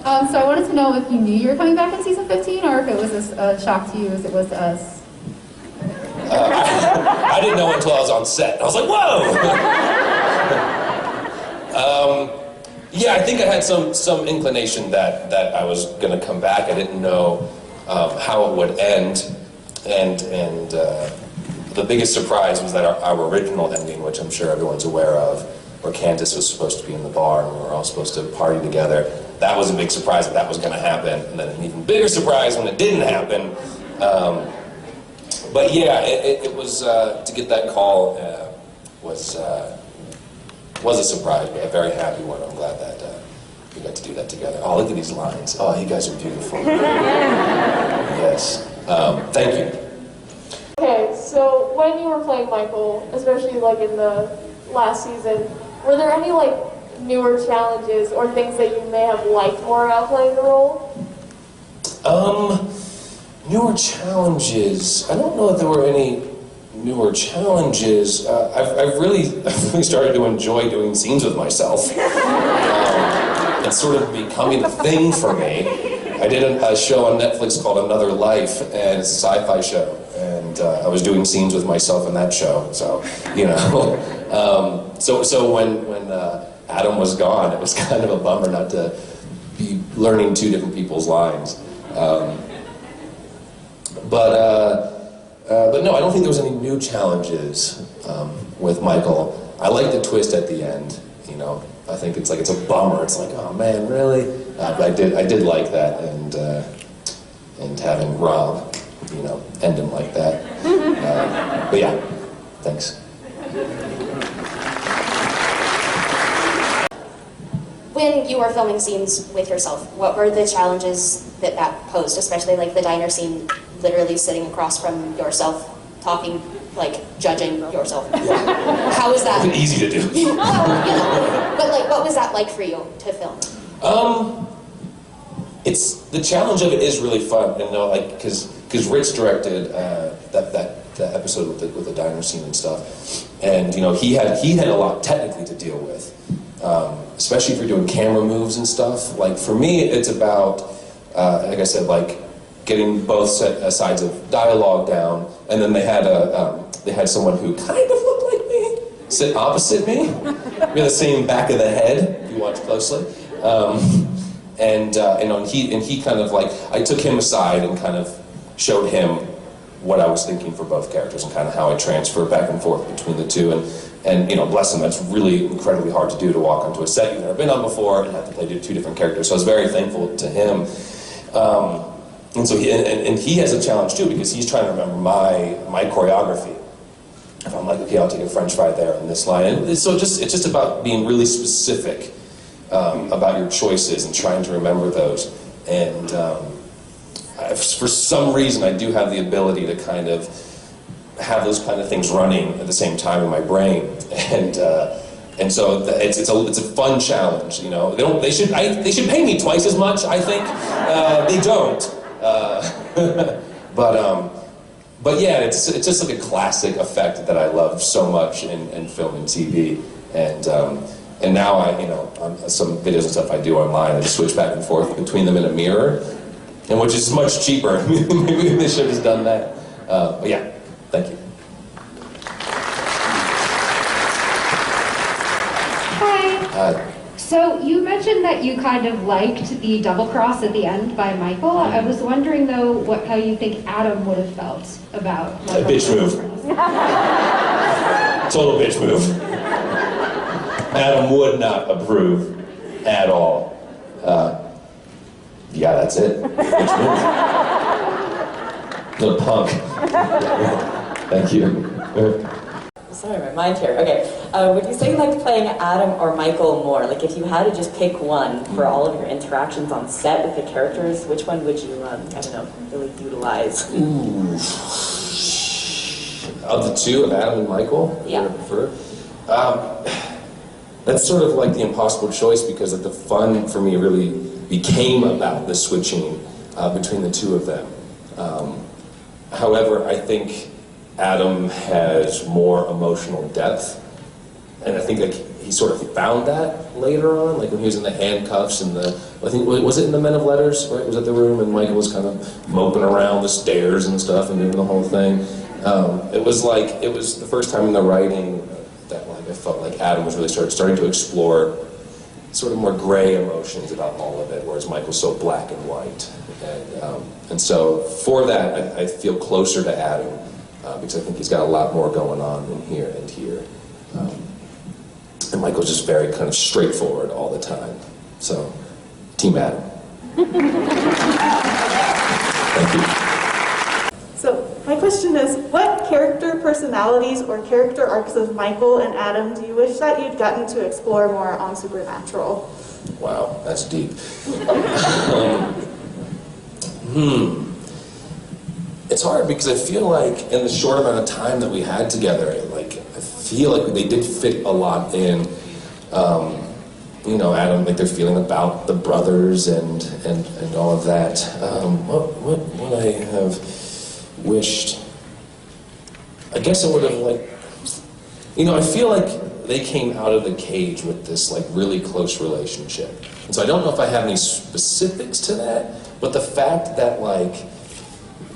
So I wanted to know if you knew you were coming back in season 15, or if it was a shock to you as it was to us. I didn't know until I was on set. I was like, whoa! Yeah, I think I had some inclination that I was going to come back. I didn't know how it would end, and the biggest surprise was that our original ending, which I'm sure everyone's aware of, where Candace was supposed to be in the bar and we were all supposed to party together. That was a big surprise that was going to happen, and then an even bigger surprise when it didn't happen. But yeah, it was to get that call was a surprise, but a very happy one. I'm glad that we got to do that together. Oh, look at these lines. Oh, you guys are beautiful. Yes. Thank you. Okay, so when you were playing Michael, especially like in the last season, were there any like newer challenges or things that you may have liked more about playing the role? Newer challenges. I don't know if there were any newer challenges. I've really started to enjoy doing scenes with myself. It's sort of becoming a thing for me. I did a show on Netflix called Another Life, and it's a sci-fi show, and I was doing scenes with myself in that show. So, you know, so when Adam was gone, it was kind of a bummer not to be learning two different people's lines. But no, I don't think there was any new challenges with Michael. I like the twist at the end. You know, I think it's a bummer. It's like, oh man, really? But I did like that, and having Rob, you know, end him like that. But yeah, thanks. When you were filming scenes with yourself, what were the challenges that posed, especially like the diner scene, literally sitting across from yourself, talking, like judging yourself? How was that? Easy to do. You know, but like, what was that like for you to film? It's the challenge of it is really fun, and like because Rich directed that episode with the diner scene and stuff, and you know he had a lot technically to deal with. Especially if you're doing camera moves and stuff. Like for me, it's about, like I said, like getting both sides of dialogue down, and then they had someone who kind of looked like me sit opposite me. We had the same back of the head if you watch closely, and he kind of like I took him aside and kind of showed him what I was thinking for both characters and kind of how I transfer back and forth between the two. And you know, bless him, that's really incredibly hard to do, to walk onto a set you've never been on before and have to play two different characters. So I was very thankful to him. And so he has a challenge too, because he's trying to remember my choreography. If I'm like, okay, I'll take a French fry there on this line. And so it's just about being really specific about your choices and trying to remember those. And for some reason, I do have the ability to kind of have those kind of things running at the same time in my brain, and so it's a fun challenge. You know, they should pay me twice as much. I think they don't, but yeah, it's just like a classic effect that I love so much in film and TV, and now on some videos and stuff I do online, I just switch back and forth between them in a mirror, and which is much cheaper. Maybe they should have done that, but yeah. Thank you. Hi. So you mentioned that you kind of liked the double cross at the end by Michael. I was wondering though how you think Adam would have felt about a bitch move. Total bitch move. Adam would not approve at all. Yeah, that's it. Bitch move. Little punk. Thank you. Sorry, my mind here. Okay, would you say you liked playing Adam or Michael more? Like, if you had to just pick one for all of your interactions on set with the characters, which one would you, I don't know, really utilize? Ooh. Of the two, of Adam and Michael, yeah. What I prefer? That's sort of like the impossible choice, because like, the fun for me really became about the switching between the two of them. However, I think Adam has more emotional depth, and I think like he sort of found that later on, like when he was in the handcuffs and I think, was it in the Men of Letters, right? Was it the room and Michael was kind of moping around the stairs and stuff and doing the whole thing. It was the first time in the writing that I felt like Adam was really starting to explore sort of more gray emotions about all of it, whereas Michael's so black and white. And so for that, I feel closer to Adam because I think he's got a lot more going on in here and here. And Michael's just very kind of straightforward all the time. So, Team Adam. Thank you. So, my question is, what character personalities or character arcs of Michael and Adam do you wish that you'd gotten to explore more on Supernatural? Wow, that's deep. It's hard because I feel like in the short amount of time that we had together, I feel like they did fit a lot in. Adam, like their feeling about the brothers and all of that. What would I have wished? I guess I would have I feel like they came out of the cage with this really close relationship. And so I don't know if I have any specifics to that, but the fact that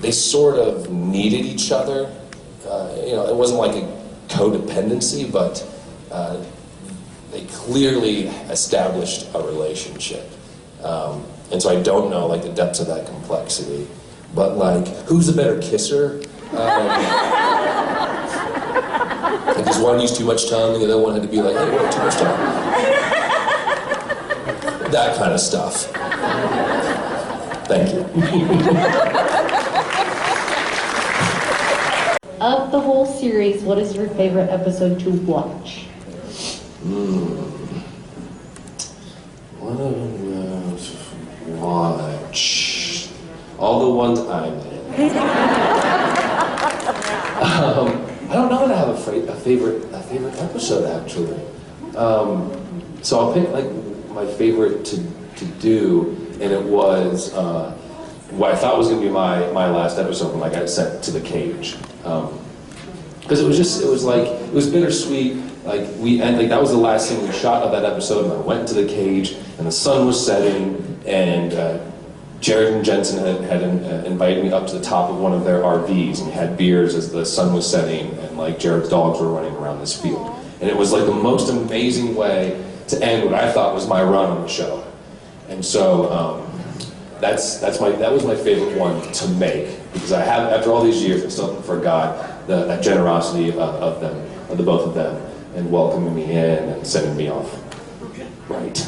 they sort of needed each other, it wasn't like a codependency, but they clearly established a relationship. And so I don't know the depths of that complexity, but who's the better kisser? Because one used too much tongue, the other one had to be hey, what, too much tongue? That kind of stuff. Thank you. Of the whole series, what is your favorite episode to watch? What do I watch? All the ones I'm in. I don't know that I have a favorite episode actually. So I'll pick my favorite to do, and it was what I thought was going to be my last episode when I got sent to the cage. Because it was bittersweet. That was the last thing we shot of that episode, and I went into the cage, and the sun was setting, and Jared and Jensen had invited me up to the top of one of their RVs, and we had beers as the sun was setting, and Jared's dogs were running around this field. And it was the most amazing way to end what I thought was my run on the show. And so that was my favorite one to make, because I have, after all these years, I still haven't forgot that generosity of them, of the both of them, and welcoming me in and sending me off. Right.